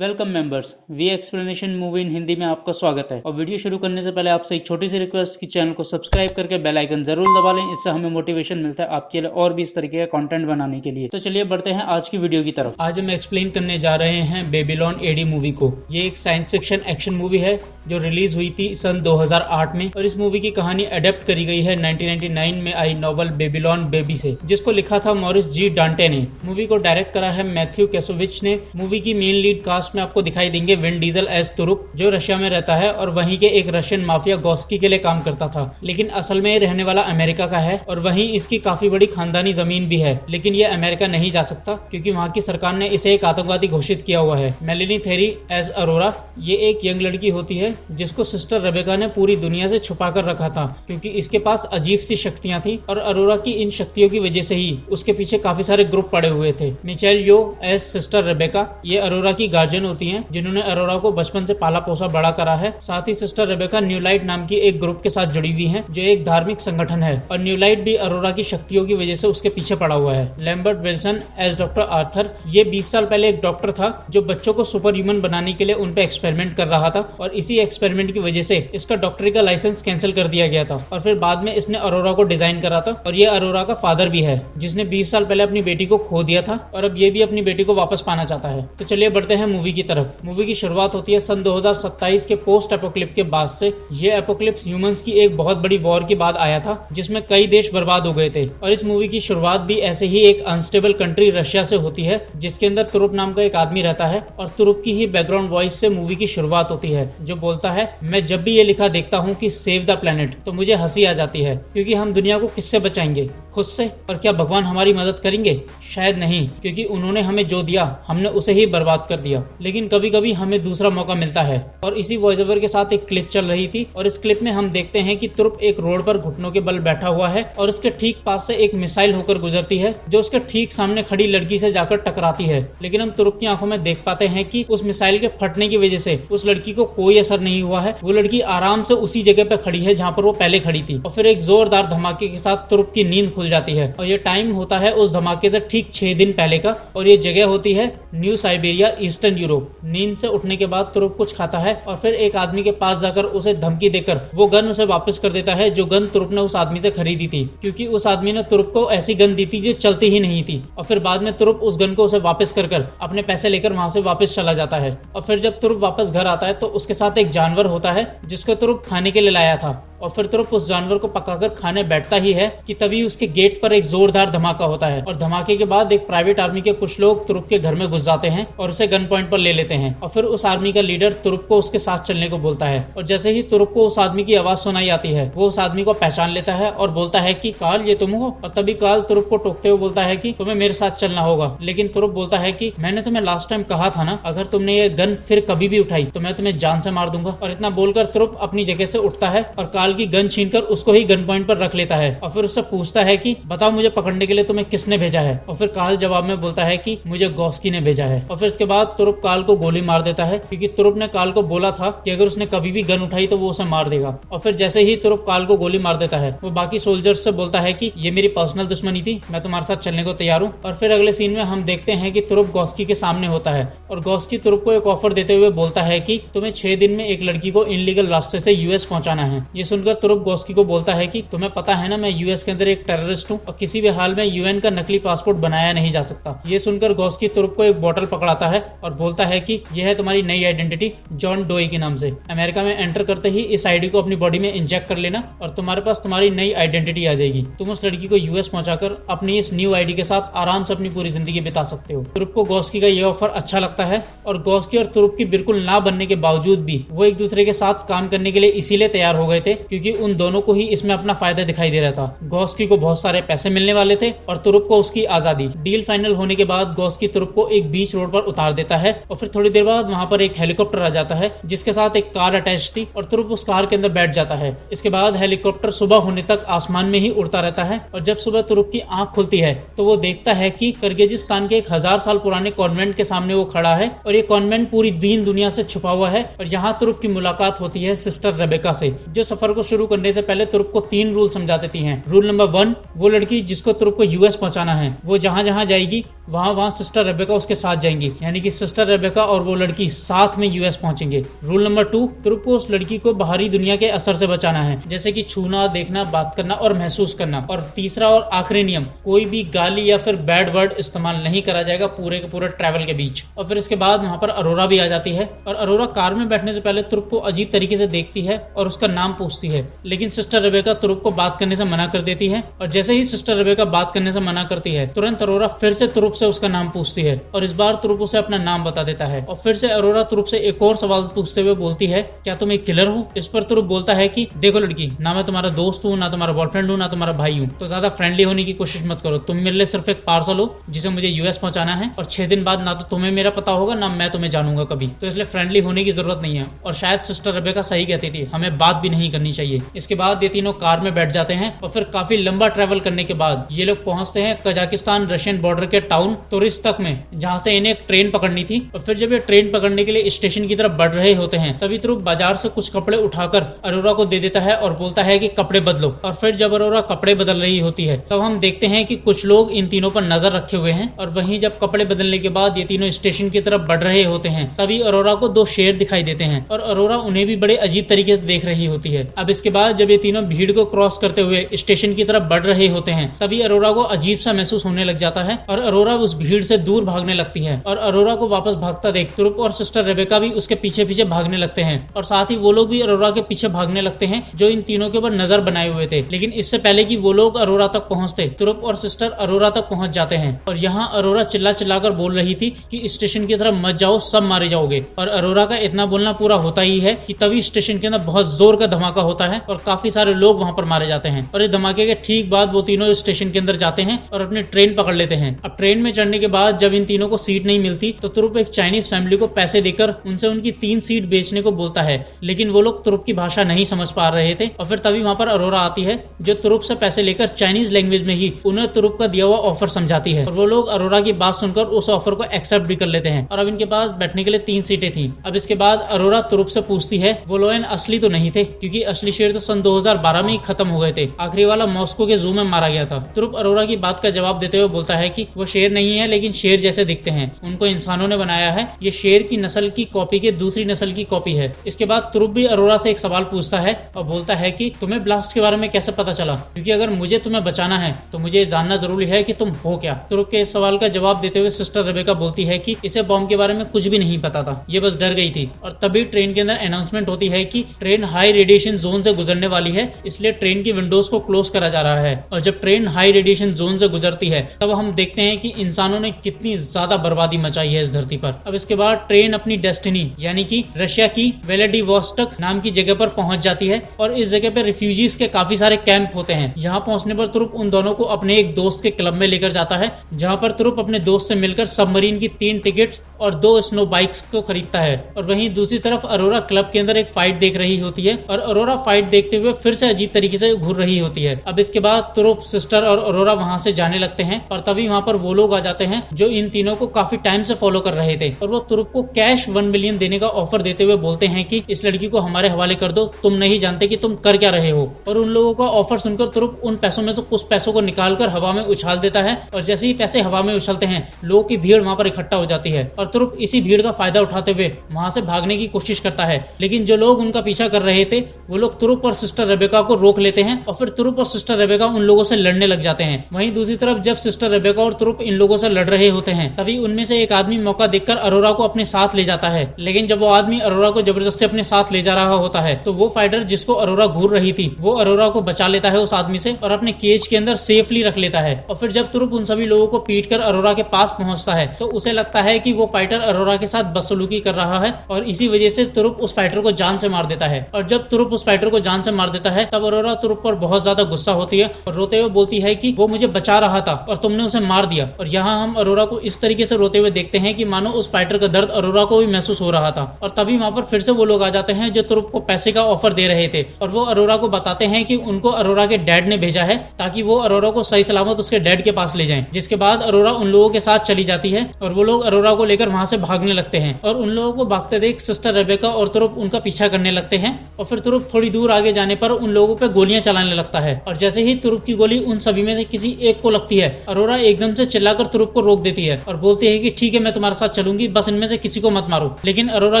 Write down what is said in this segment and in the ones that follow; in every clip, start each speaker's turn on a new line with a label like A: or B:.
A: Welcome members, we explanation movie in Hindi में आपका स्वागत है। और वीडियो शुरू करने से पहले आपसे एक छोटी सी रिक्वेस्ट कि चैनल को सब्सक्राइब करके बेल आइकन जरूर दबा लें। इससे हमें मोटिवेशन मिलता है आपके लिए और भी इस तरीके का कंटेंट बनाने के लिए। तो चलिए बढ़ते हैं आज की वीडियो की तरफ। आज हम एक्सप्लेन करने जा रहे हैं बेबीलोन एडी मूवी को। ये एक साइंस फिक्शन एक्शन मूवी है जो रिलीज हुई थी सन 2008 में और इस मूवी की कहानी अडेप्ट करी गई है 1999 में आई नॉवल बेबीलोन बेबी से, जिसको लिखा था मॉरिस जी डांटे ने। मूवी को डायरेक्ट करा है मैथ्यू कैसोविच ने। मूवी की मेन लीड कास्ट में आपको दिखाई देंगे विन डीजल एज तुरुप, जो रशिया में रहता है और वहीं के एक रशियन माफिया गॉस्की के लिए काम करता था, लेकिन असल में रहने वाला अमेरिका का है और वहीं इसकी काफी बड़ी खानदानी जमीन भी है, लेकिन ये अमेरिका नहीं जा सकता क्योंकि वहाँ की सरकार ने इसे एक आतंकवादी घोषित किया हुआ है। मेलिनी थेरी एज अरोरा, ये एक यंग लड़की होती है जिसको सिस्टर रेबेका ने पूरी दुनिया से छुपा कर रखा था क्योंकि इसके पास अजीब सी शक्तियां थी और अरोरा की इन शक्तियों की वजह से ही उसके पीछे काफी सारे ग्रुप पड़े हुए थे। मिचेल यो एज सिस्टर रेबेका, ये अरोरा की गार्जियन होती हैं जिन्होंने अरोरा को बचपन से पाला पोसा बड़ा करा है। साथ ही सिस्टर रेबेका न्यू लाइट नाम की एक ग्रुप के साथ जुड़ी हुई है जो एक धार्मिक संगठन है और न्यू लाइट भी अरोरा की शक्तियों की वजह से उसके पीछे पड़ा हुआ है। Lambert Wilson as doctor Arthur, ये 20 साल पहले एक डॉक्टर था जो बच्चों को सुपर ह्यूमन बनाने के लिए उन पे एक्सपेरिमेंट कर रहा था और इसी एक्सपेरिमेंट की वजह से इसका डॉक्टरी का लाइसेंस कैंसिल कर दिया गया था और फिर बाद में इसने अरोरा को डिजाइन करा था और ये अरोरा का फादर भी है जिसने 20 साल पहले अपनी बेटी को खो दिया था और अब ये भी अपनी बेटी को वापस पाना चाहता है। तो चलिए बढ़ते हैं मूवी की तरफ। मूवी की शुरुआत होती है सन 2027 के पोस्ट एपोक्लिप के बाद से। ये एपोक्लिप्स ह्यूमंस की एक बहुत बड़ी वॉर के बाद आया था जिसमें कई देश बर्बाद हो गए थे और इस मूवी की शुरुआत भी ऐसे ही एक अनस्टेबल कंट्री रशिया से होती है जिसके अंदर तुरुप नाम का एक आदमी रहता है और तुरुप की ही बैकग्राउंड वॉइस से मूवी की शुरुआत होती है जो बोलता है, मैं जब भी ये लिखा देखता हूँ कि सेव द प्लेनेट तो मुझे हंसी आ जाती है क्योंकि हम दुनिया को किससे बचाएंगे, खुद से। और क्या भगवान हमारी मदद करेंगे? शायद नहीं, क्योंकि उन्होंने हमें जो दिया हमने उसे ही बर्बाद कर दिया। लेकिन कभी कभी हमें दूसरा मौका मिलता है। और इसी वॉइस ओवर के साथ एक क्लिप चल रही थी और इस क्लिप में हम देखते हैं कि तुरुप एक रोड पर घुटनों के बल बैठा हुआ है और उसके ठीक पास से एक मिसाइल होकर गुजरती है जो उसके ठीक सामने खड़ी लड़की से जाकर टकराती है। लेकिन हम तुरुप की आंखों में देख पाते हैं कि उस मिसाइल के फटने की वजह से उस लड़की को कोई असर नहीं हुआ है। वो लड़की आराम से उसी जगह पर खड़ी है जहाँ पर वो पहले खड़ी थी और फिर एक जोरदार धमाके के साथ तुरुप की नींद खुल जाती है और ये टाइम होता है उस धमाके से ठीक 6 दिन पहले का और ये जगह होती है न्यू साइबेरिया, ईस्टर्न यूरोप। नींद से उठने के बाद तुरुप कुछ खाता है और फिर एक आदमी के पास जाकर उसे धमकी देकर वो गन उसे वापस कर देता है जो गन तुरुप ने उस आदमी से खरीदी थी, क्योंकि उस आदमी ने तुरुप को ऐसी गन दी थी जो चलती ही नहीं थी। और फिर बाद में तुरुप उस गन को उसे वापस कर अपने पैसे लेकर वहां से वापस चला जाता है। और फिर जब तुरुप वापस घर आता है तो उसके साथ एक जानवर होता है जिसको तुरुप खाने के लिए लाया था और फिर तुरुप उस जानवर को पकाकर खाने बैठता ही है कि तभी उसके गेट पर एक जोरदार धमाका होता है और धमाके के बाद एक प्राइवेट आर्मी के कुछ लोग तुरुप के घर में घुस जाते हैं और उसे गन पॉइंट पर ले लेते हैं और फिर उस आर्मी का लीडर तुरुप को उसके साथ चलने को बोलता है और जैसे ही तुरुप को उस आदमी की आवाज सुनाई आती है वो उस आदमी को पहचान लेता है और बोलता है कि काल, ये तुम हो? और तभी काल तुरुप को टोकते हुए बोलता है कि तुम्हें मेरे साथ चलना होगा। लेकिन तुरुप बोलता है कि मैंने तुम्हें लास्ट टाइम कहा था ना, अगर तुमने ये गन फिर कभी भी उठाई तो मैं तुम्हें जान से मार दूंगा। और इतना बोलकर तुरुप अपनी जगह से उठता है और काल की गन छीनकर उसको ही गन पॉइंट पर रख लेता है और फिर उससे पूछता है कि बताओ मुझे पकड़ने के लिए तुम्हें किसने भेजा है। और फिर काल जवाब में बोलता है कि मुझे गॉस्की ने भेजा है। और फिर इसके बाद तुरुप काल को गोली मार देता है क्योंकि तुरुप ने काल को बोला था कि अगर उसने कभी भी गन उठाई तो वो उसे मार देगा। और फिर जैसे ही तुरुप काल को गोली मार देता है वो बाकी सोल्जर्स से बोलता है कि ये मेरी पर्सनल दुश्मनी थी, मैं तुम्हारे साथ चलने को तैयार हूँ। और फिर अगले सीन में हम देखते हैं कि तुरुप गॉस्की के सामने होता है और गॉस्की तुरुप को एक ऑफर देते हुए बोलता है कि तुम्हें 6 दिन में एक लड़की को इनलीगल रास्ते से यूएस पहुंचाना है। ये सुनकर तुरुप गॉस्की को बोलता है कि तुम्हें पता है ना मैं यूएस के अंदर एक टेररिस्ट हूँ और किसी भी हाल में यूएन का नकली पासपोर्ट बनाया नहीं जा सकता। ये सुनकर गॉस्की तुरुप को एक बोतल पकड़ाता है और बोलता है कि यह है तुम्हारी नई आइडेंटिटी जॉन डोई के नाम से। अमेरिका में एंटर करते ही इस आईडी को अपनी बॉडी में इंजेक्ट कर लेना और तुम्हारे पास तुम्हारी नई आइडेंटिटी आ जाएगी। तुम उस लड़की को यूएस पहुंचाकर अपनी इस न्यू आईडी के साथ आराम से अपनी पूरी जिंदगी बिता सकते हो। तुरुप को गॉस्की का यह ऑफर अच्छा लगता है और गॉस्की और तुरुप की बिल्कुल ना बनने के बावजूद भी वो एक दूसरे के साथ काम करने के लिए इसीलिए तैयार हो गए थे क्योंकि उन दोनों को ही इसमें अपना फायदा दिखाई दे रहा था। गॉस्की को बहुत सारे पैसे मिलने वाले थे और तुरुप को उसकी आजादी। डील फाइनल होने के बाद गॉस्की तुरुप को एक बीच रोड पर उतार देता है और फिर थोड़ी देर बाद वहां पर एक हेलीकॉप्टर आ जाता है जिसके साथ एक कार अटैच थी और तुरुप उस कार के अंदर बैठ जाता है। इसके बाद हेलीकॉप्टर सुबह होने तक आसमान में ही उड़ता रहता है और जब सुबह तुरुप की आंख खुलती है तो वो देखता है कि किर्गिजिस्तान के एक 1000 साल पुराने कॉन्वेंट के सामने वो खड़ा रहा है और ये कॉन्वेंट पूरी दीन दुनिया से छुपा हुआ है। और यहाँ तुरुप की मुलाकात होती है सिस्टर रेबेका से, जो सफर को शुरू करने से पहले तुरुप को 3 रूल समझा देती हैं। रूल नंबर 1, वो लड़की जिसको तुरुप को यूएस पहुंचाना है, वो जहां जहां जाएगी वहां सिस्टर रेबेका उसके साथ जाएंगी, यानी कि सिस्टर रेबेका और वो लड़की साथ में यूएस पहुंचेंगे। रूल नंबर 2, तुरुप को उस लड़की को बाहरी दुनिया के असर से बचाना है, जैसे कि छूना, देखना, बात करना और महसूस करना। और तीसरा और आखिरी नियम, कोई भी गाली या फिर बैड वर्ड इस्तेमाल नहीं करा जाएगा पूरे के पूरे ट्रैवल के बीच। और फिर इसके बाद वहां पर अरोरा भी आ जाती है और अरोरा कार में बैठने से पहले तुरुप को अजीब तरीके से देखती है और उसका नाम पूछती है, लेकिन सिस्टर रेबेका तुरुप को बात करने से मना कर देती है। और जैसे ही सिस्टर रेबेका बात करने से मना करती है, तुरंत अरोरा फिर से तुरुप से उसका नाम पूछती है और इस बार तुरुप उसे अपना नाम बता देता है। और फिर से अरोरा तुरुप से एक और सवाल पूछते हुए बोलती है, क्या तुम एक किलर हो? इस पर तुरुप बोलता है कि देखो लड़की, ना मैं तुम्हारा दोस्त हूँ, ना तुम्हारा बॉयफ्रेंड हूँ, ना तुम्हारा भाई हूँ, तो ज्यादा फ्रेंडली होने की कोशिश मत करो। तुम मेरे लिए सिर्फ एक पार्सल हो जिसे मुझे यूएस पहुंचाना है और 6 दिन बाद ना तो तुम्हें मेरा पता होगा ना मैं तुम्हें जानूंगा कभी, तो इसलिए फ्रेंडली होने की जरूरत नहीं है। और शायद सिस्टर रेबेका सही कहती थी, हमें बात भी नहीं करनी चाहिए। इसके बाद ये तीनों कार में बैठ जाते हैं और फिर काफी लंबा ट्रैवल करने के बाद ये लोग पहुंचते हैं कजाकिस्तान रशियन बॉर्डर के टाउन तुरिस्तक में, जहां से इन्हें एक ट्रेन पकड़नी थी। और फिर जब ये ट्रेन पकड़ने के लिए स्टेशन की तरफ बढ़ रहे होते हैं, तभी तुरुप बाजार से कुछ कपड़े उठाकर अरोरा को दे देता है और बोलता है कि कपड़े बदलो। और फिर जब अरोरा कपड़े बदल रही होती है, तब हम देखते हैं कि कुछ लोग इन तीनों पर नजर रखे हुए हैं। और वहीं जब कपड़े बदलने के बाद ये तीनों स्टेशन की तरफ बढ़ रहे होते हैं, तभी अरोरा को 2 शेर दिखाई देते हैं और अरोरा उन्हें भी बड़े अजीब तरीके से देख रही होती है। अब इसके बाद जब ये तीनों भीड़ को क्रॉस करते हुए स्टेशन की तरफ बढ़ रहे होते हैं, तभी अरोरा को अजीब सा महसूस होने लग जाता है और अरोरा उस भीड़ से दूर भागने लगती है। और अरोरा को वापस भागता देख तुरुप और सिस्टर रेबेका भी उसके पीछे पीछे भागने लगते हैं और साथ ही वो लोग भी अरोरा के पीछे भागने लगते हैं जो इन तीनों के ऊपर नजर बनाए हुए थे। लेकिन इससे पहले कि वो लोग अरोरा तक पहुंचते, तुरुप और सिस्टर अरोरा तक पहुंच जाते हैं। और यहाँ अरोरा चिल्ला चिल्लाकर बोल रही थी कि स्टेशन की तरफ मत जाओ, सब मारे जाओगे। और अरोरा का इतना बोलना पूरा होता ही है कि तभी स्टेशन के अंदर बहुत जोर का धमाका होता है और काफी सारे लोग वहां पर मारे जाते हैं। और इस धमाके के ठीक बाद वो तीनों स्टेशन के अंदर जाते हैं और अपनी ट्रेन पकड़ लेते हैं। अब ट्रेन में चढ़ने के बाद जब इन तीनों को सीट नहीं मिलती, तो तुरुप एक चाइनीज फैमिली को पैसे देकर उनसे उनकी 3 सीट बेचने को बोलता है, लेकिन वो लोग तुरुप की भाषा नहीं समझ पा रहे थे। और फिर तभी वहां पर अरोरा आती है, जो तुरुप से पैसे लेकर चाइनीज लैंग्वेज में ही उन्हें तुरुप का दिया हुआ ऑफर समझाती है। और वो लोग अरोरा की बात सुनकर उस ऑफर को एक्सेप्ट भी कर लेते हैं। और अब इनके पास बैठने के लिए 3 सीटें थी। अब इसके बाद अरोरा तुरुप से पूछती है, वो लोयन असली तो नहीं थे, क्योंकि असली शेर तो सन 2012 में ही खत्म हो गए थे, आखिरी वाला मॉस्को के जू में मारा गया था। तुरुप अरोरा की बात का जवाब देते हुए बोलता है कि वो शेर नहीं है, लेकिन शेर जैसे दिखते हैं, उनको इंसानों ने बनाया है, ये शेर की नस्ल की कॉपी के दूसरी नस्ल की कॉपी है। इसके बाद तुरुप भी अरोरा से एक सवाल पूछता है और बोलता है कि तुम्हें ब्लास्ट के बारे में कैसे पता चला, क्योंकि अगर मुझे तुम्हें बचाना है तो मुझे जानना जरूरी है कि तुम हो क्या। तुरुप के इस सवाल का जवाब देते हुए सिस्टर रेबेका बोलती है कि इसे बॉम्ब के बारे में कुछ भी नहीं पता था, ये बस डर गई थी। और तभी ट्रेन के अंदर अनाउंसमेंट होती है कि ट्रेन हाई रेडिएशन जोन से गुजरने वाली है, इसलिए ट्रेन की विंडोज को क्लोज करा जा रहा है। और जब ट्रेन हाई रेडिएशन जोन से गुजरती है, तब हम देखते हैं कि इंसानों ने कितनी ज्यादा बर्बादी मचाई है इस धरती पर। अब इसके बाद ट्रेन अपनी डेस्टिनी यानी कि रशिया की व्लादिवोस्टोक नाम की जगह पर पहुंच जाती है और इस जगह पर रिफ्यूजीज के काफी सारे कैंप होते हैं। यहाँ पहुंचने पर तुरुप उन दोनों को अपने एक दोस्त के क्लब में लेकर जाता है, जहाँ पर तुरुप अपने दोस्त से मिलकर सबमरीन की 3 टिकट्स और 2 स्नो बाइक्स को खरीदता है। और वहीं दूसरी तरफ अरोरा क्लब के अंदर एक फाइट देख रही होती है और अरोरा फाइट देखते हुए फिर से अजीब तरीके से घूर रही होती है। अब इसके बाद तुरुप, सिस्टर और अरोरा वहां से जाने लगते हैं और तभी वहां पर वो लोग आ जाते हैं जो इन तीनों को काफी टाइम से फॉलो कर रहे थे। और वो तुरुप को कैश 1 मिलियन देने का ऑफर देते हुए बोलते हैं कि इस लड़की को हमारे हवाले कर दो, तुम नहीं जानते कि तुम कर क्या रहे हो। और उन लोगों का ऑफर सुनकर तुरुप उन पैसों में से कुछ पैसों को निकालकर हवा में उछाल देता है और जैसे ही पैसे हवा में उछलते हैं, लोगों की भीड़ वहां पर इकट्ठा हो जाती है और तुरुप इसी भीड़ का फायदा उठाते हुए वहां से भागने की कोशिश करता है। लेकिन जो लोग उनका पीछा कर रहे थे, वो लोग तुरुप और सिस्टर रेबेका को रोक लेते हैं और फिर तुरुप और सिस्टर रेबेका उन लोगों से लड़ने लग जाते हैं। वहीं दूसरी तरफ जब सिस्टर रेबेका और तुरुप इन लोगों से लड़ रहे होते हैं, तभी उनमें से एक आदमी मौका देखकर अरोरा को अपने साथ ले जाता है। लेकिन जब वो आदमी अरोरा को जबरदस्ती अपने साथ ले जा रहा होता है, तो वो फाइटर जिसको अरोरा घूर रही थी, वो अरोरा को बचा लेता है उस आदमी से और अपने केज के अंदर सेफली रख लेता है। और फिर जब तुरुप उन सभी लोगों को पीटकर अरोरा के पास पहुंचता है, तो उसे लगता है कि वो फाइटर अरोरा के साथ बदसलूकी कर रहा है और इसी वजह से तुरुप उस फाइटर को जान से मार देता है। और जब तुरुप उस फाइटर को जान से मार देता है, तब अरोरा तुरुप पर बहुत ज्यादा गुस्सा होती है और रोते हुए बोलती है कि वो मुझे बचा रहा था और तुमने उसे मार दिया। और यहाँ हम अरोरा को इस तरीके से रोते हुए देखते हैं कि मानो उस फाइटर का दर्द अरोरा को भी महसूस हो रहा था। और तभी वहां पर फिर से वो लोग आ जाते हैं जो तुरुप को पैसे का ऑफर दे रहे थे और वो अरोरा को बताते हैं कि उनको अरोरा के डैड ने भेजा है ताकि वो अरोरा को सही सलामत उसके डैड के पास ले जाएं। जिसके बाद अरोरा उन लोगों के साथ चली जाती है और वो लोग अरोरा को लेकर वहां से भागने लगते हैं और उन लोगों को भागते देख सिस्टर रेबेका और तुरुप उनका पीछा करने लगते हैं और फिर तुरुप थोड़ी दूर आगे जाने पर उन लोगों पे गोलियां चलाने लगता है और जैसे ही तुरुप की गोली उन सभी में से किसी एक को लगती है, अरोरा एकदम से चिल्लाकर तुरुप को रोक देती है और बोलती है कि ठीक है, मैं तुम्हारे साथ चलूंगी, बस इनमें से किसी को मत मारो। लेकिन अरोरा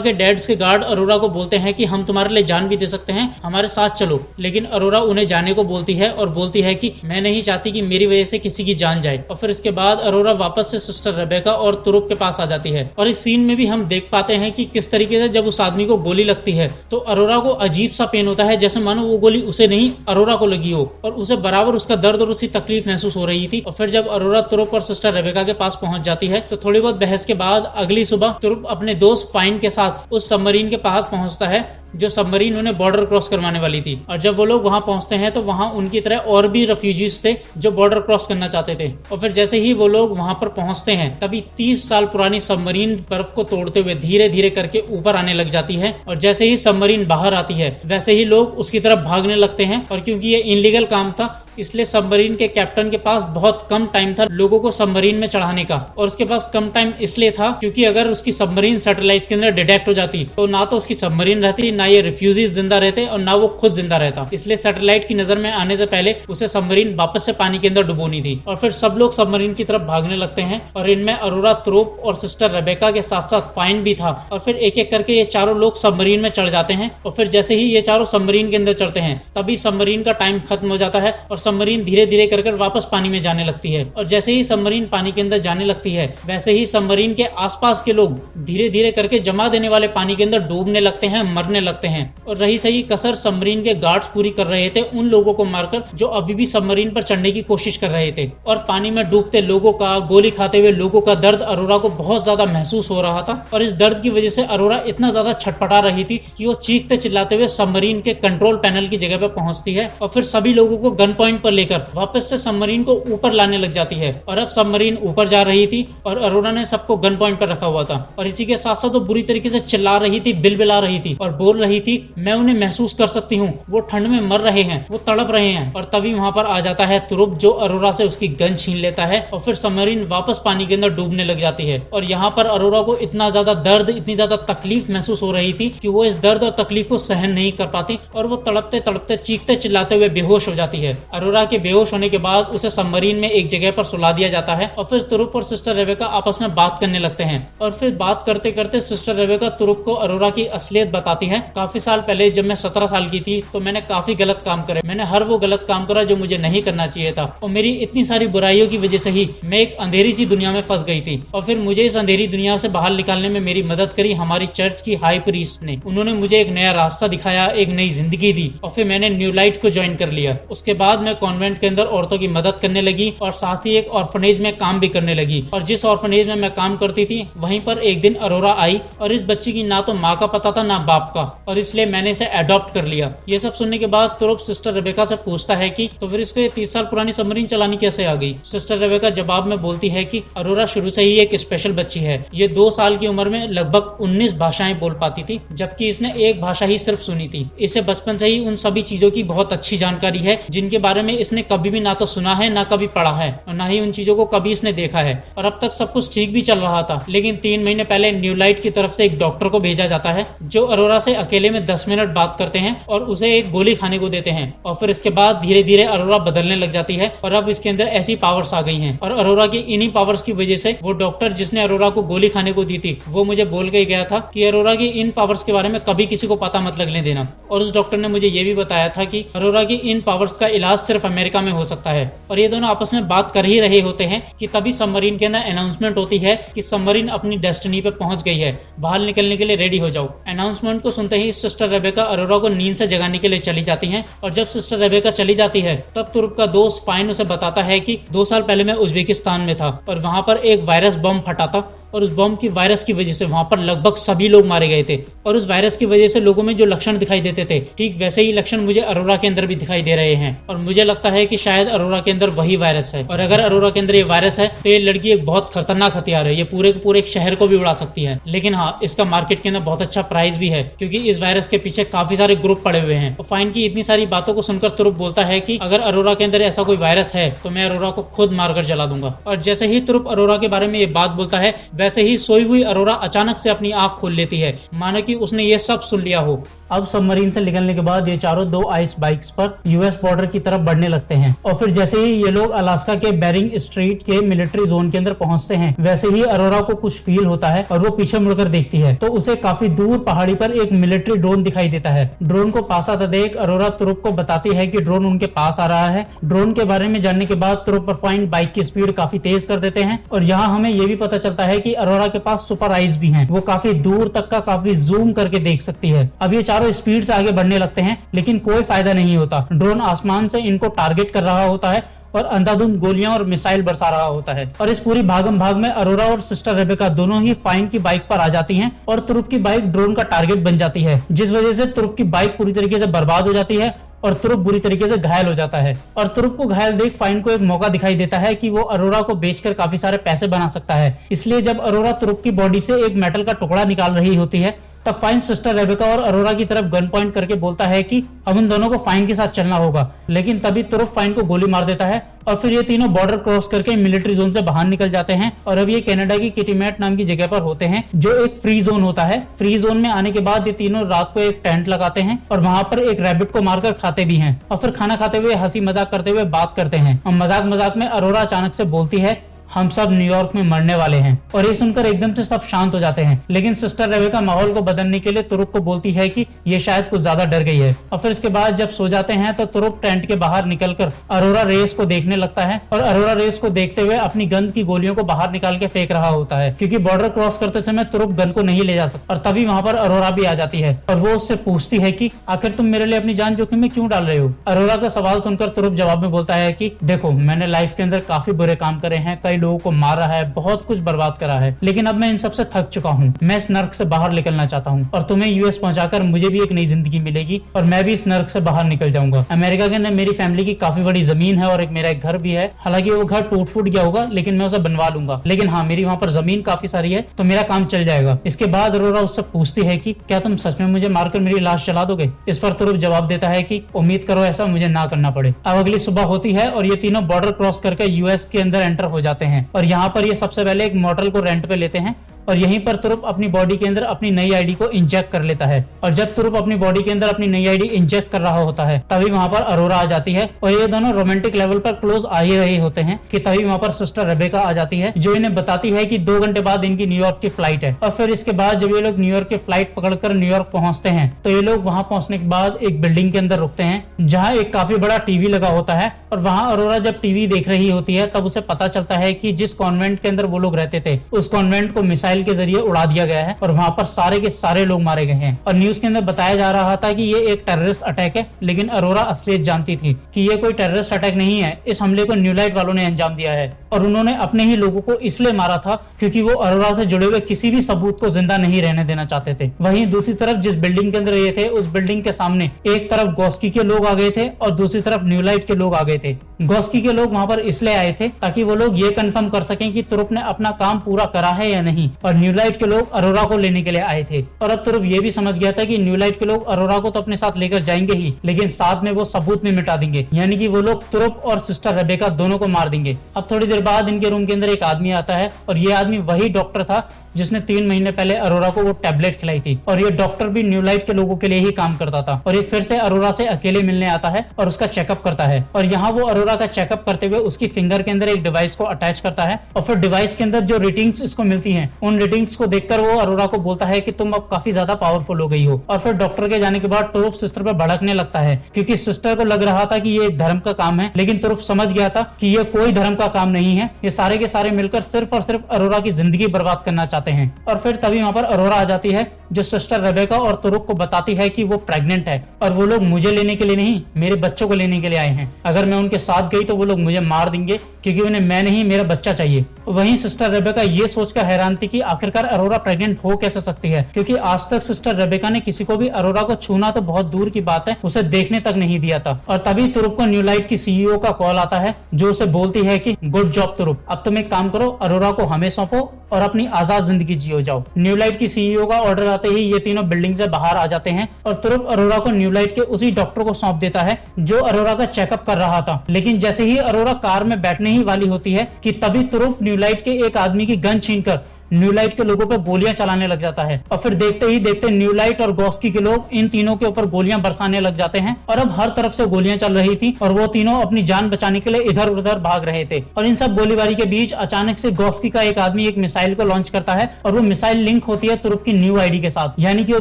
A: के डैड्स के गार्ड अरोरा को बोलते हैं कि हम तुम्हारे लिए जान भी दे सकते हैं, हमारे साथ चलो। लेकिन अरोरा उन्हें जाने को बोलती है और बोलती है कि मैं नहीं चाहती कि मेरी वजह से किसी की जान जाए। और फिर इसके बाद अरोरा वापस से सिस्टर रेबेका और तुरुप के पास आ जाती है और इस सीन में भी हम देख पाते हैं कि किस तरीके से जब उस आदमी को गोली लगती है तो अरोरा को अजीब सा पेन होता है, जैसे मानो वो गोली उसे नहीं अरोरा को लगी हो और उसे बराबर उसका दर्द और उसकी तकलीफ महसूस हो रही थी। और फिर जब अरोरा तुरुप और सिस्टर रेबेका के पास पहुंच जाती है तो थोड़ी बहुत बहस के बाद अगली सुबह तुरुप अपने दोस्त फाइन के साथ उस सबमरीन के पास पहुंचता है जो सबमरीन उन्हें बॉर्डर क्रॉस करवाने वाली थी। और जब वो लोग वहां पहुंचते हैं तो वहां उनकी तरह और भी रेफ्यूजीज थे जो बॉर्डर क्रॉस करना चाहते थे। और फिर जैसे ही वो लोग वहां पर पहुंचते हैं तभी 30 साल पुरानी सबमरीन बर्फ को तोड़ते हुए धीरे धीरे करके ऊपर आने लग जाती है और जैसे ही सबमरीन बाहर आती है वैसे ही लोग उसकी तरफ भागने लगते हैं। और क्योंकि ये इनलीगल काम था इसलिए सबमरीन के कैप्टन के पास बहुत कम टाइम था लोगों को सबमरीन में चढ़ाने का। और उसके पास कम टाइम इसलिए था क्योंकि अगर उसकी सबमरीन सैटेलाइट के अंदर डिटेक्ट हो जाती तो ना तो उसकी सबमरीन रहती, ना ये रिफ्यूजीज जिंदा रहते और ना वो खुद जिंदा रहता। इसलिए सैटेलाइट की नजर में आने से पहले उसे सबमरीन वापस से पानी के अंदर डुबोनी थी। और फिर सब लोग सबमरीन की तरफ भागने लगते हैं और इनमें अरोरा, तुरुप और सिस्टर रेबेका के साथ साथ फाइन भी था। और फिर एक एक करके ये चारों लोग सबमरीन में चढ़ जाते हैं। और फिर जैसे ही ये चारों सबमरीन के अंदर चढ़ते हैं तभी सबमरीन का टाइम खत्म हो जाता है और सबमरीन धीरे धीरे कर वापस पानी में जाने लगती है। और जैसे ही सबमरीन पानी के अंदर जाने लगती है वैसे ही सबमरीन के आसपास के लोग धीरे धीरे करके जमा देने वाले पानी के अंदर डूबने लगते हैं, मरने लगते हैं। और रही सही कसर सबमरीन के गार्ड्स पूरी कर रहे थे उन लोगों को मारकर जो अभी भी सबमरीन पर चढ़ने की कोशिश कर रहे थे। और पानी में डूबते लोगों का, गोली खाते हुए लोगों का दर्द अरोरा को बहुत ज्यादा महसूस हो रहा था। और इस दर्द की वजह से अरोरा इतना ज्यादा छटपटा रही थी कि वो चीखते चिल्लाते हुए सबमरीन के कंट्रोल पैनल की जगह पर पहुंचती है और फिर सभी लोगों को गन पॉइंट पर लेकर वापस से सबमरीन को ऊपर लाने लग जाती है। और अब सबमरीन ऊपर जा रही थी और अरोरा ने सबको गन पॉइंट पर रखा हुआ था और इसी के साथ साथ वो बुरी तरीके से चिल्ला रही थी, बिलबिला रही थी और बोल रही थी, मैं उन्हें महसूस कर सकती हूँ, वो ठंड में मर रहे हैं, वो तड़प रहे हैं। और तभी वहां पर आ जाता है तुरुप जो अरोरा से उसकी गन छीन लेता है और फिर सबमरीन वापस पानी के अंदर डूबने लग जाती है। और यहाँ पर अरोरा को इतना ज्यादा दर्द, इतनी ज्यादा तकलीफ महसूस हो रही थी कि वो इस दर्द और तकलीफ को सहन नहीं कर पाती और वो तड़पते तड़पते, चीखते चिल्लाते हुए बेहोश हो जाती है। अरोरा के बेहोश होने के बाद उसे सबमरीन में एक जगह पर सुला दिया जाता है और फिर तुरुप और सिस्टर रेबेका आपस में बात करने लगते हैं। और फिर बात करते करते सिस्टर रेबेका तुरुप को अरोरा की असलियत बताती है। काफी साल पहले जब मैं 17 साल की थी तो मैंने काफी गलत काम करे, मैंने हर वो गलत काम करा जो मुझे नहीं करना चाहिए था और मेरी इतनी सारी बुराइयों की वजह से ही मैं एक अंधेरी सी दुनिया में फंस गई थी। और फिर मुझे इस अंधेरी दुनिया से बाहर निकालने में मेरी मदद करी हमारी चर्च की हाई प्रीस्ट ने। उन्होंने मुझे एक नया रास्ता दिखाया, एक नई जिंदगी दी और फिर मैंने न्यू लाइट को ज्वाइन कर लिया। उसके बाद मैं कॉन्वेंट के अंदर औरतों की मदद करने लगी और साथ ही एक ऑर्फनेज में काम भी करने लगी। और जिस ऑर्फनेज में मैं काम करती थी वहीं पर एक दिन अरोरा आई और इस बच्ची की ना तो माँ का पता था ना बाप का और इसलिए मैंने इसे अडॉप्ट कर लिया। ये सब सुनने के बाद तुरुप सिस्टर रेबेका से पूछता है कि तो फिर इसको ये 30 साल पुरानी सबमरीन चलानी कैसे आ गई। सिस्टर रेबेका जवाब में बोलती है कि अरोरा शुरू से ही एक स्पेशल बच्ची है। ये 2 साल की उम्र में लगभग 19 भाषाएं बोल पाती थी जबकि इसने एक भाषा ही सिर्फ सुनी थी। इसे बचपन से ही उन सभी चीजों की बहुत अच्छी जानकारी है जिनके बारे में इसने कभी भी ना तो सुना है ना कभी पढ़ा है और ना ही उन चीजों को कभी इसने देखा है। और अब तक सब कुछ ठीक भी चल रहा था लेकिन 3 महीने पहले न्यू लाइट की तरफ से एक डॉक्टर को भेजा जाता है जो अरोरा से अकेले में 10 मिनट बात करते हैं और उसे एक गोली खाने को देते हैं। और फिर इसके बाद धीरे धीरे अरोरा बदलने लग जाती है और अब इसके अंदर ऐसी पावर्स आ गई हैं। और अरोरा की इन्हीं पावर्स की वजह से वो डॉक्टर जिसने अरोरा को गोली खाने को दी थी वो मुझे बोल के गया था कि अरोरा की इन पावर्स के बारे में कभी किसी को पता मत लगने देना। और उस डॉक्टर ने मुझे ये भी बताया था कि अरोरा की इन पावर्स का इलाज सिर्फ अमेरिका में हो सकता है। और ये दोनों आपस में बात कर ही रहे होते हैं कि तभी सबमरीन के अंदर अनाउंसमेंट होती है कि सबमरीन अपनी डेस्टिनी पे पहुंच गई है, बाहर निकलने के लिए रेडी हो जाओ। अनाउंसमेंट को सुनते ही सिस्टर रेबेका अरोरा को नींद से जगाने के लिए चली जाती हैं और जब सिस्टर रेबेका चली जाती है तब तुरुप का दोस्त फाइन उसे बताता है कि 2 साल पहले मैं उज्बेकिस्तान में था और वहां पर एक वायरस बम फटा था और उस बम की वायरस की वजह से वहां पर लगभग सभी लोग मारे गए थे। और उस वायरस की वजह से लोगों में जो लक्षण दिखाई देते थे ठीक वैसे ही लक्षण मुझे अरोरा के अंदर भी दिखाई दे रहे हैं। और मुझे लगता है कि शायद अरोरा के अंदर वही वायरस है और अगर अरोरा के अंदर ये वायरस है तो ये लड़की एक बहुत खतरनाक हथियार है, ये पूरे के पूरे एक शहर को भी उड़ा सकती है। लेकिन हाँ, इसका मार्केट के अंदर बहुत अच्छा प्राइस भी है क्योंकि इस वायरस के पीछे काफी सारे ग्रुप पड़े हुए हैं। और फाइन की इतनी सारी बातों को सुनकर तुरुप बोलता है कि अगर अरोरा के अंदर ऐसा कोई वायरस है तो मैं अरोरा को खुद मारकर जला दूंगा। और जैसे ही तुरुप अरोरा के बारे में ये बात बोलता है वैसे ही सोई हुई अरोरा अचानक से अपनी आंख खोल लेती है, मानो कि उसने ये सब सुन लिया हो। अब सबमरीन से निकलने के बाद ये चारों 2 आइस बाइक्स पर यूएस बॉर्डर की तरफ बढ़ने लगते हैं और फिर जैसे ही ये लोग अलास्का के बेरिंग स्ट्रीट के मिलिट्री जोन के अंदर पहुंचते हैं, वैसे ही अरोरा को कुछ फील होता है और वो पीछे मुड़कर देखती है तो उसे काफी दूर पहाड़ी पर एक मिलिट्री ड्रोन दिखाई देता है। ड्रोन को पास आते देख अरोरा तुरुप को बताती है कि ड्रोन उनके पास आ रहा है। ड्रोन के बारे में जानने के बाद तुरुप और फाइन बाइक की स्पीड काफी तेज कर देते हैं और यहाँ हमें ये भी पता चलता है कि अरोरा के पास सुपर आइज भी हैं। वो काफी दूर तक का काफी जूम करके देख सकती है। अब ये चारों स्पीड से आगे बढ़ने लगते हैं लेकिन कोई फायदा नहीं होता। ड्रोन आसमान से इनको टारगेट कर रहा होता है और अंधाधुंध गोलियां और मिसाइल बरसा रहा होता है और इस पूरी भागम भाग में अरोरा और सिस्टर रेबेका दोनों ही फाइन की बाइक पर आ जाती हैं और तुरुप की बाइक ड्रोन का टारगेट बन जाती है, जिस वजह से तुरुप की बाइक पूरी तरीके से बर्बाद हो जाती है और तुरुप बुरी तरीके से घायल हो जाता है। और तुरुप को घायल देख फाइन को एक मौका दिखाई देता है कि वो अरोरा को बेचकर काफी सारे पैसे बना सकता है। इसलिए जब अरोरा तुरुप की बॉडी से एक मेटल का टुकड़ा निकाल रही होती है तब फाइन सिस्टर रेबेका और अरोरा की तरफ गन पॉइंट करके बोलता है कि अब उन दोनों को फाइन के साथ चलना होगा, लेकिन तभी तुरुप फाइन को गोली मार देता है और फिर ये तीनों बॉर्डर क्रॉस करके मिलिट्री जोन से बाहर निकल जाते हैं और अब ये कनाडा की किटीमैट नाम की जगह पर होते हैं जो एक फ्री जोन होता है। फ्री जोन में आने के बाद ये तीनों रात को एक टेंट लगाते हैं और वहां पर एक रैबिट को मारकर खाते भी हैं और फिर खाना खाते हुए हंसी मजाक करते हुए बात करते हैं और मजाक मजाक में अरोरा अचानक से बोलती है हम सब न्यूयॉर्क में मरने वाले हैं और ये सुनकर एकदम से सब शांत हो जाते हैं। लेकिन सिस्टर रेबेका माहौल को बदलने के लिए तुरुप को बोलती है कि ये शायद कुछ ज्यादा डर गई है और फिर इसके बाद जब सो जाते हैं तो तुरुप टेंट के बाहर निकलकर अरोरा रेस को देखने लगता है और अरोरा रेस को देखते हुए अपनी गन की गोलियों को बाहर निकाल के फेंक रहा होता है क्योंकि बॉर्डर क्रॉस करते समय तुरुप गन को नहीं ले जा सकता। और तभी वहां पर अरोरा भी आ जाती है और वो उससे पूछती है कि आखिर तुम मेरे लिए अपनी जान जोखिम में क्यों डाल रहे हो। अरोरा का सवाल सुनकर तुरुप जवाब में बोलता है कि देखो मैंने लाइफ के अंदर काफी बुरे काम करे हैं, कई लोगों को मारा है, बहुत कुछ बर्बाद करा है, लेकिन अब मैं इन सबसे थक चुका हूँ। मैं इस नर्क से बाहर निकलना चाहता हूँ और तुम्हें यूएस पहुंचाकर मुझे भी एक नई जिंदगी मिलेगी और मैं भी इस नर्क से बाहर निकल जाऊंगा। अमेरिका के अंदर मेरी फैमिली की काफी बड़ी जमीन है और मेरा एक घर भी है। हालांकि वो घर टूट फूट गया होगा लेकिन मैं उसे बनवा लूंगा, लेकिन हाँ मेरी वहाँ पर जमीन काफी सारी है तो मेरा काम चल जाएगा। इसके बाद अरोरा उससे पूछती है कि क्या तुम सच में मुझे मारकर मेरी लाश जला दोगे। इस पर तुरुप जवाब देता है कि उम्मीद करो ऐसा मुझे ना करना पड़े। अब अगली सुबह होती है और ये तीनों बॉर्डर क्रॉस करके यूएस के अंदर एंटर हो जाते हैं और यहाँ पर ये सबसे पहले एक मोटल को रेंट पे लेते हैं और यहीं पर तुरुप अपनी बॉडी के अंदर अपनी नई आईडी को इंजेक्ट कर लेता है और जब तुरुप अपनी बॉडी के अंदर अपनी नई आईडी इंजेक्ट कर रहा होता है तभी वहां पर अरोरा आ जाती है और ये दोनों रोमांटिक लेवल पर क्लोज आ ही रहे होते हैं कि तभी वहां पर सिस्टर रेबेका आ जाती है जो इन्हें बताती है कि 2 घंटे बाद इनकी न्यूयॉर्क की फ्लाइट है। और फिर इसके बाद जब ये लोग न्यूयॉर्क की फ्लाइट पकड़कर न्यूयॉर्क पहुंचते हैं तो ये लोग वहां पहुंचने के बाद एक बिल्डिंग के अंदर रुकते हैं जहाँ एक काफी बड़ा टीवी लगा होता है और वहां अरोरा जब टीवी देख रही होती है तब उसे पता चलता है कि जिस कॉन्वेंट के अंदर वो लोग रहते थे उस कॉन्वेंट को मिसाइल के जरिए उड़ा दिया गया है और वहां पर सारे के सारे लोग मारे गए हैं। और न्यूज के अंदर बताया जा रहा था कि ये एक टेररिस्ट अटैक है, लेकिन अरोरा असलियत जानती थी कि ये कोई टेररिस्ट अटैक नहीं है। इस हमले को न्यूलाइट वालों ने अंजाम दिया है और उन्होंने अपने ही लोगों को इसलिए मारा था क्योंकि वो अरोरा से जुड़े हुए किसी भी सबूत को जिंदा नहीं रहने देना चाहते थे। वहीं दूसरी तरफ जिस बिल्डिंग के अंदर ये थे उस बिल्डिंग के सामने एक तरफ गॉस्की के लोग आ गए थे और दूसरी तरफ न्यूलाइट के लोग आ गए थे। गॉस्की के लोग वहां पर इसलिए आए थे ताकि वो लोग ये कंफर्म कर सकें कि तुरुप ने अपना काम पूरा करा है या नहीं, और न्यूलाइट के लोग अरोरा को लेने के लिए आए थे। और अब तुरुप ये भी समझ गया था कि न्यूलाइट के लोग अरोरा को तो अपने साथ लेकर जाएंगे ही, लेकिन साथ में वो सबूत में मिटा देंगे, यानी कि वो लोग तुरुप और सिस्टर रेबेका दोनों को मार देंगे। अब थोड़ी देर बाद इनके रूम के अंदर एक आदमी आता है और ये आदमी वही डॉक्टर था जिसने 3 महीने पहले अरोरा को वो टैबलेट खिलाई थी, और ये डॉक्टर भी न्यूलाइट के लोगों के लिए ही काम करता था। और ये फिर से अरोरा से अकेले मिलने आता है और उसका चेकअप करता है, और यहाँ वो अरोरा का चेकअप करते हुए उसकी फिंगर के अंदर एक डिवाइस को अटैच करता है और फिर डिवाइस के अंदर जो रीडिंग्स इसको मिलती हैं उन रीडिंग्स को देखकर वो अरोरा को बोलता है कि तुम अब काफी ज्यादा पावरफुल हो गई हो। और फिर डॉक्टर के जाने के बाद तुरुप सिस्टर पर भड़कने लगता है क्योंकि सिस्टर को लग रहा था कि ये एक धर्म का काम है, लेकिन तुरुप समझ गया था कि ये कोई धर्म का काम नहीं है, ये सारे के सारे मिलकर सिर्फ और सिर्फ अरोरा की जिंदगी बर्बाद करना चाहते हैं। और फिर तभी वहां पर अरोरा आ जाती है जो सिस्टर रेबेका और तुरुप को बताती है कि वो प्रेग्नेंट है और वो लोग मुझे लेने के लिए नहीं मेरे बच्चों को लेने के लिए आए हैं। अगर मैं उनके साथ गई तो वो लोग मुझे मार देंगे क्योंकि उन्हें मैं नहीं मेरा बच्चा चाहिए। वहीं सिस्टर रेबेका ये सोचकर हैरान थी कि आखिरकार अरोरा प्रेग्नेंट हो कैसे सकती है, क्योंकि आज तक सिस्टर रेबेका ने किसी को भी अरोरा को छूना तो बहुत दूर की बात है उसे देखने तक नहीं दिया था। और तभी तुरुप को न्यूलाइट की सीईओ का कॉल आता है जो उसे बोलती है कि गुड जॉब तुरुप, अब तुम एक काम करो, अरोरा को हमें सौंपो और अपनी आजाद जिंदगी जियो जाओ। न्यूलाइट की सीईओ का ऑर्डर आते ही ये तीनों बिल्डिंग से बाहर आ जाते हैं और तुरुप अरोरा को न्यूलाइट के उसी डॉक्टर को सौंप देता है जो अरोरा का चेकअप कर रहा था। लेकिन जैसे ही अरोरा कार में बैठने ही वाली होती है कि तभी तुरुप न्यूलाइट के एक आदमी की गन छीनकर न्यू लाइट के लोगों पर गोलियां चलाने लग जाता है। और फिर देखते ही देखते न्यू लाइट और गॉस्की के लोग इन तीनों के ऊपर गोलियां बरसाने लग जाते हैं और अब हर तरफ से गोलियां चल रही थी और वो तीनों अपनी जान बचाने के लिए इधर उधर भाग रहे थे। और इन सब गोलीबारी के बीच अचानक से गॉस्की का एक आदमी एक मिसाइल को लॉन्च करता है और वो मिसाइल लिंक होती है तुरुप की न्यू आईडी के साथ, यानी कि वो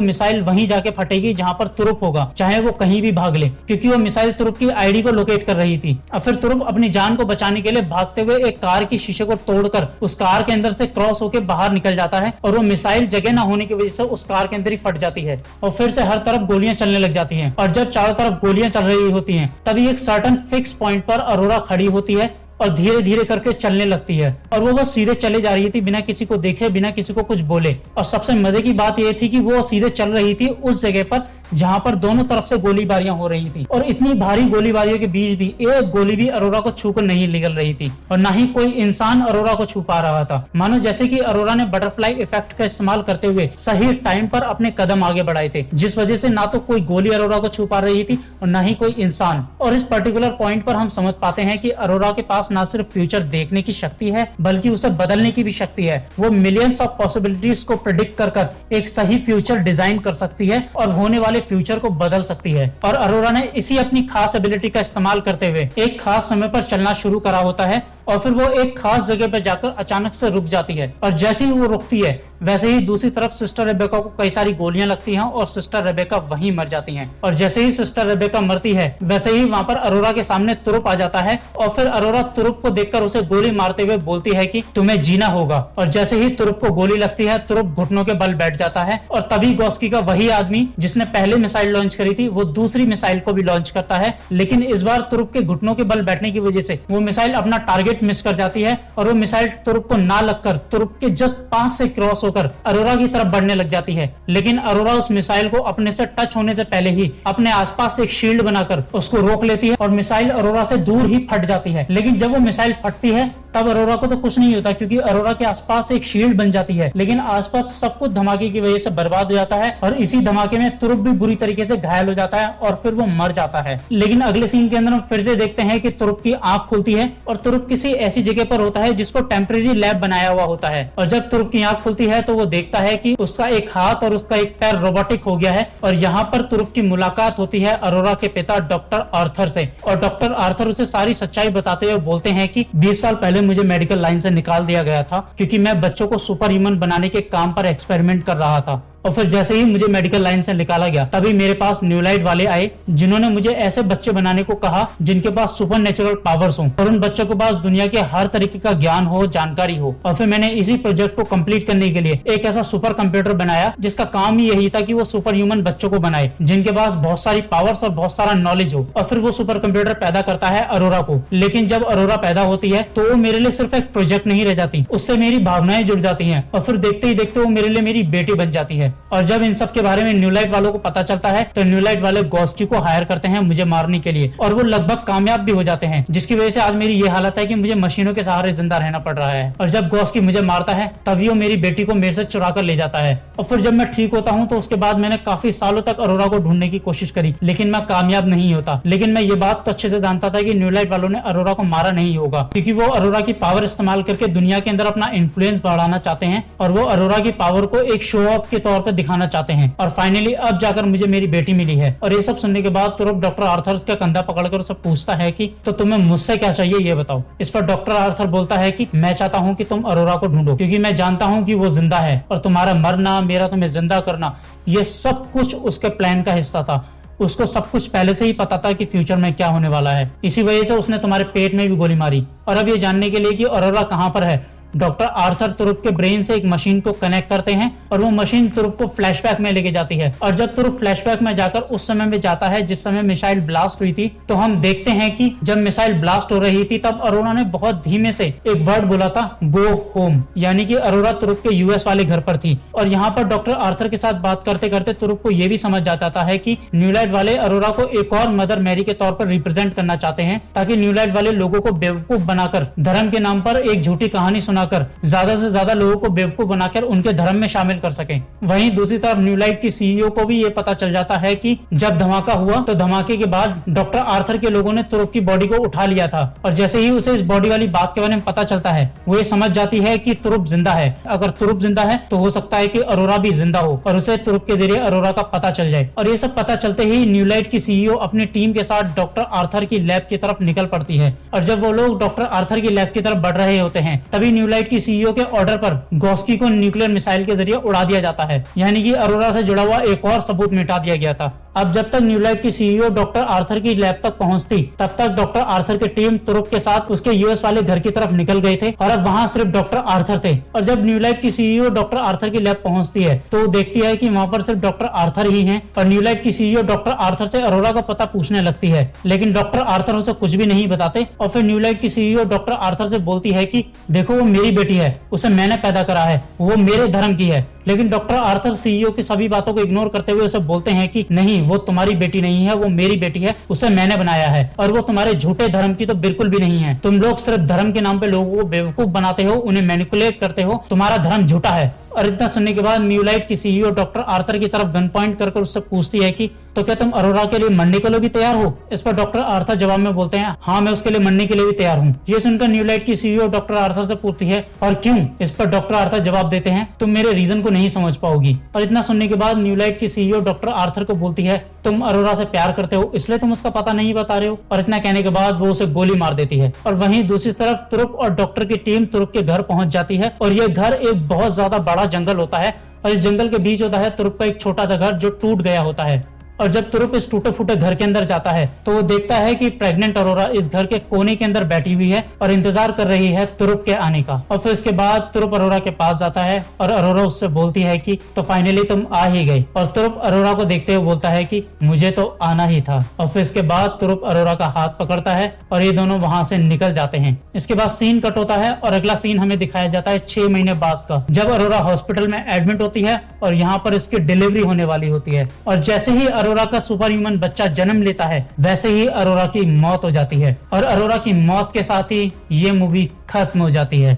A: मिसाइल वहीं जाके फटेगी जहां पर तुरुप होगा, चाहे वो कहीं भी भाग ले, क्योंकि वो मिसाइल तुरुप की आईडी को लोकेट कर रही थी। अब फिर तुरुप अपनी जान को बचाने के लिए भागते हुए एक कार की शीशे को तोड़कर उस कार के अंदर से क्रॉस होकर बाहर निकल जाता है और वो मिसाइल जगह न होने की वजह से उस कार के अंदर ही फट जाती है और फिर से हर तरफ गोलियां चलने लग जाती हैं। और जब चारों तरफ गोलियां चल रही होती हैं तभी एक सर्टेन फिक्स पॉइंट पर अरोरा खड़ी होती है और धीरे धीरे करके चलने लगती है और वो बस सीधे चले जा रही थी बिना किसी को देखे, बिना किसी को कुछ बोले। और सबसे मजे की बात यह थी कि वो सीधे चल रही थी उस जगह पर जहां पर दोनों तरफ से गोलीबारियां हो रही थी और इतनी भारी गोलीबारियों के बीच भी एक गोली भी अरोरा को छूकर नहीं निकल रही थी और ना ही कोई इंसान अरोरा को छू पा रहा था। मानो जैसे कि अरोरा ने बटरफ्लाई इफेक्ट का इस्तेमाल करते हुए सही टाइम पर अपने कदम आगे बढ़ाए थे, जिस वजह से ना तो कोई गोली अरोरा को छू पा रही थी और ना ही कोई इंसान। और इस पर्टिकुलर पॉइंट पर हम समझ पाते हैं कि अरोरा के पास ना सिर्फ फ्यूचर देखने की शक्ति है बल्कि उसे बदलने की भी शक्ति है। वो मिलियंस ऑफ पॉसिबिलिटीज को प्रेडिक्ट कर एक सही फ्यूचर डिजाइन कर सकती है और होने वाले फ्यूचर को बदल सकती है। और अरोरा ने इसी अपनी खास एबिलिटी का इस्तेमाल करते हुए एक खास समय पर चलना शुरू करा होता है और फिर वो एक खास जगह पर जाकर अचानक से रुक जाती है और जैसे ही वो रुकती है वैसे ही दूसरी तरफ सिस्टर रेबेका को कई सारी गोलियां लगती हैं और सिस्टर रेबेका वहीं मर जाती हैं। और जैसे ही सिस्टर रेबेका मरती है वैसे ही वहां पर अरोरा के सामने तुरुप आ जाता है और फिर अरोरा तुरुप को देखकर उसे गोली मारते हुए बोलती है कि तुम्हें जीना होगा। और जैसे ही तुरुप को गोली लगती है तुरुप घुटनों के बल बैठ जाता है और तभी गॉस्की का वही आदमी जिसने पहले मिसाइल लॉन्च करी थी वो दूसरी मिसाइल को भी लॉन्च करता है, लेकिन इस बार तुरुप के घुटनों के बल बैठने की वजह से वो मिसाइल अपना टारगेट मिस कर जाती है और वो मिसाइल तुरुप को ना लगकर तुरुप के जस्ट पास से क्रॉस होकर अरोरा की तरफ बढ़ने लग जाती है। लेकिन अरोरा उस मिसाइल को अपने से टच होने से पहले ही अपने आसपास एक शील्ड बनाकर उसको रोक लेती है और मिसाइल अरोरा से दूर ही फट जाती है। लेकिन जब वो मिसाइल फटती है तब अरोरा को तो कुछ नहीं होता क्योंकि अरोरा के आसपास एक शील्ड बन जाती है, लेकिन आसपास सब कुछ धमाके की वजह से बर्बाद हो जाता है और इसी धमाके में तुरुप भी बुरी तरीके से घायल हो जाता है और फिर वो मर जाता है। लेकिन अगले सीन के अंदर हम फिर से देखते हैं कि तुरुप की आंख खुलती है और तुरुप किसी ऐसी जगह पर होता है जिसको टेम्परेरी लैब बनाया हुआ होता है। और जब तुरुप की आंख खुलती है तो वो देखता है कि उसका एक हाथ और उसका एक पैर रोबोटिक हो गया है और यहाँ पर तुरुप की मुलाकात होती है अरोरा के पिता डॉक्टर आर्थर से। और डॉक्टर आर्थर उसे सारी सच्चाई बताते हुए बोलते हैं कि 20 साल पहले मुझे मेडिकल लाइन से निकाल दिया गया था क्योंकि मैं बच्चों को सुपर ह्यूमन बनाने के काम पर एक्सपेरिमेंट कर रहा था और फिर जैसे ही मुझे मेडिकल लाइन से निकाला गया तभी मेरे पास न्यू लाइट वाले आए जिन्होंने मुझे ऐसे बच्चे बनाने को कहा जिनके पास सुपर नेचुरल पावर्स हो और उन बच्चों के पास दुनिया के हर तरीके का ज्ञान हो, जानकारी हो। और फिर मैंने इसी प्रोजेक्ट को कंप्लीट करने के लिए एक ऐसा सुपर कंप्यूटर बनाया जिसका काम ही यही था कि वो सुपर ह्यूमन बच्चों को बनाए जिनके पास बहुत सारी पावर्स और बहुत सारा नॉलेज हो। और फिर वो सुपर कंप्यूटर पैदा करता है अरोरा को। लेकिन जब अरोरा पैदा होती है तो वो मेरे लिए सिर्फ एक प्रोजेक्ट नहीं रह जाती, उससे मेरी भावनाएं जुड़ जाती हैं और फिर देखते ही देखते वो मेरे लिए मेरी बेटी बन जाती है। और जब इन सब के बारे में न्यू लाइट वालों को पता चलता है तो न्यू लाइट वाले गॉस्की को हायर करते हैं मुझे मारने के लिए और वो लगभग कामयाब भी हो जाते हैं, जिसकी वजह से आज मेरी ये हालत है कि मुझे मशीनों के सहारे जिंदा रहना पड़ रहा है। और जब गॉस्की मुझे मारता है तभी वो मेरी बेटी को मेरे से चुरा कर ले जाता है। और फिर जब मैं ठीक होता हूँ तो उसके बाद मैंने काफी सालों तक अरोरा को ढूंढने की कोशिश करी लेकिन मैं कामयाब नहीं होता। लेकिन मैं ये बात तो अच्छे से जानता था कि न्यू लाइट वालों ने अरोरा को मारा नहीं होगा क्योंकि वो अरोरा की पावर इस्तेमाल करके दुनिया के अंदर अपना इन्फ्लुएंस बढ़ाना चाहते हैं और वो अरोरा की पावर को एक शो ऑफ के तौर पर दिखाना चाहते हैं। और फाइनली अब जाकर मुझे मेरी बेटी मिली है। और ये सब सुनने के बाद तुरुप डॉक्टर आर्थर का कंधा पकड़कर उससे पूछता है कि तो तुम्हें मुझसे क्या चाहिए ये बताओ। इस पर डॉक्टर आर्थर बोलता है कि मैं चाहता हूँ कि तुम अरोरा को ढूंढो क्योंकि मैं जानता हूँ कि वो जिंदा है और तुम्हारा मरना, मेरा तुम्हें जिंदा करना, ये सब कुछ उसके प्लान का हिस्सा था। उसको सब कुछ पहले से ही पता था कि फ्यूचर में क्या होने वाला है, इसी वजह से उसने तुम्हारे पेट में भी गोली मारी। और अब ये जानने के लिए कि अरोरा कहाँ पर है, डॉक्टर आर्थर तुरुप के ब्रेन से एक मशीन को कनेक्ट करते हैं और वो मशीन तुरुप को फ्लैशबैक में लेके जाती है। और जब तुरुप फ्लैशबैक में जाकर उस समय में जाता है जिस समय मिसाइल ब्लास्ट हुई थी तो हम देखते हैं कि जब मिसाइल ब्लास्ट हो रही थी तब अरोरा ने बहुत धीमे से एक वर्ड बोला था, गो होम, यानी कि अरोरा तुरुप के यूएस वाले घर पर थी। और यहाँ पर डॉक्टर आर्थर के साथ बात करते करते तुरुप को यह भी समझ जाता है कि न्यू लाइट वाले अरोरा को एक और मदर मैरी के तौर पर रिप्रेजेंट करना चाहते हैं ताकि न्यू लाइट वाले लोगों को बेवकूफ बनाकर धर्म के नाम पर एक झूठी कहानी बनाकर ज्यादा से ज्यादा लोगों को बेवकूफ बनाकर उनके धर्म में शामिल कर सकें। वहीं दूसरी तरफ न्यू लाइट की सीईओ को भी ये पता चल जाता है कि जब धमाका हुआ तो धमाके के बाद डॉक्टर आर्थर के लोगों ने तुरुप की बॉडी को उठा लिया था, और जैसे ही उसे इस बॉडी वाली बात के बारे में पता चलता है वो ये समझ जाती है कि तुरुप जिंदा है। अगर तुरुप जिंदा है तो हो सकता है कि अरोरा भी जिंदा हो और उसे तुरुप के जरिए अरोरा का पता चल जाए। और ये सब पता चलते ही न्यू लाइट की सीईओ अपनी टीम के साथ डॉक्टर आर्थर की लैब की तरफ निकल पड़ती है। और जब वो लोग डॉक्टर आर्थर की लैब की तरफ बढ़ रहे होते हैं तभी न्यू लाइट की सीईओ के ऑर्डर पर गॉस्की को न्यूक्लियर मिसाइल के जरिए उड़ा दिया जाता है, यानी कि अरोरा से जुड़ा हुआ एक और सबूत मिटा दिया गया था। अब जब तक न्यू लाइट की सीईओ डॉक्टर आर्थर की लैब तक पहुंचती तब तक डॉक्टर आर्थर की टीम तुरुप के साथ उसके यूएस वाले घर की तरफ निकल गए थे और अब वहां सिर्फ डॉक्टर आर्थर थे। और जब न्यू लाइट की सीईओ डॉक्टर आर्थर की लैब पहुंचती है तो देखती है कि वहां पर सिर्फ डॉक्टर आर्थर ही हैं। और न्यू लाइट की सीईओ डॉक्टर आर्थर से अरोरा का पता पूछने लगती है, लेकिन डॉक्टर आर्थर उसे कुछ भी नहीं बताते। और फिर न्यू लाइट की सीईओ डॉक्टर आर्थर से बोलती है कि देखो वो मेरी बेटी है, उसे मैंने पैदा करा है, वो मेरे धर्म की है। लेकिन डॉक्टर आर्थर सीईओ की सभी बातों को इग्नोर करते हुए उसे बोलते हैं कि नहीं, वो तुम्हारी बेटी नहीं है, वो मेरी बेटी है, उसे मैंने बनाया है और वो तुम्हारे झूठे धर्म की तो बिल्कुल भी नहीं है। तुम लोग सिर्फ धर्म के नाम पे लोगों को बेवकूफ बनाते हो, उन्हें मैनिपुलेट करते हो, तुम्हारा धर्म झूठा है। और इतना सुनने के बाद न्यू लाइट की सीईओ डॉक्टर आर्थर की तरफ गन पॉइंट कर उससे पूछती है कि तो क्या तुम अरोरा के लिए मरने के लिए भी तैयार हो? इस पर डॉक्टर आर्थर जवाब में बोलते हैं हाँ, मैं उसके लिए मरने के लिए भी तैयार हूँ। ये सुनकर न्यू लाइट की सीईओ डॉक्टर आर्थर से पूछती है और क्यों? इस पर डॉक्टर आर्थर जवाब देते हैं तुम मेरे रीजन को नहीं समझ पाओगी। और इतना सुनने के बाद न्यू लाइट की सीईओ डॉक्टर आर्थर को बोलती है तुम अरोरा से प्यार करते हो इसलिए तुम उसका पता नहीं बता रहे हो। और इतना कहने के बाद वो उसे गोली मार देती है। और वहीं दूसरी तरफ तुरुप और डॉक्टर की टीम तुरुप के घर पहुंच जाती है और ये घर एक बहुत ज्यादा बड़ा जंगल होता है और इस जंगल के बीच होता है तुरुप का एक छोटा सा घर जो टूट गया होता है। और जब तुरुप इस टूटे फूटे घर के अंदर जाता है तो वो देखता है कि प्रेग्नेंट अरोरा इस घर के कोने के अंदर बैठी हुई है और इंतजार कर रही है तुरुप के आने का। और फिर इसके बाद तुरुप अरोरा के पास जाता है और अरोरा उससे बोलती है कि तो फाइनली तुम आ ही गए। और तुरुप अरोरा को देखते हुए बोलता है कि मुझे तो आना ही था। और फिर इसके बाद तुरुप अरोरा का हाथ पकड़ता है और ये दोनों वहां से निकल जाते हैं। इसके बाद सीन कट होता है और अगला सीन हमें दिखाया जाता है 6 महीने बाद का, जब अरोरा हॉस्पिटल में एडमिट होती है और यहाँ पर इसकी डिलीवरी होने वाली होती है। और जैसे ही अरोरा का सुपर ह्यूमन बच्चा जन्म लेता है वैसे ही अरोरा की मौत हो जाती है और अरोरा की मौत के साथ ही ये मूवी खत्म हो जाती है।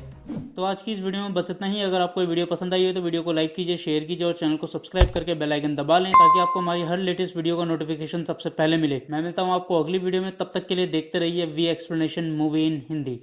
A: तो आज की इस वीडियो में बस इतना ही। अगर आपको वीडियो पसंद आई हो तो वीडियो को लाइक कीजिए, शेयर कीजिए और चैनल को सब्सक्राइब करके बेल आइकन दबा लें ताकि आपको हमारी हर लेटेस्ट वीडियो का नोटिफिकेशन सबसे पहले मिले। मैं मिलता हूं आपको अगली वीडियो में, तब तक के लिए देखते रहिए we explanation movie in Hindi.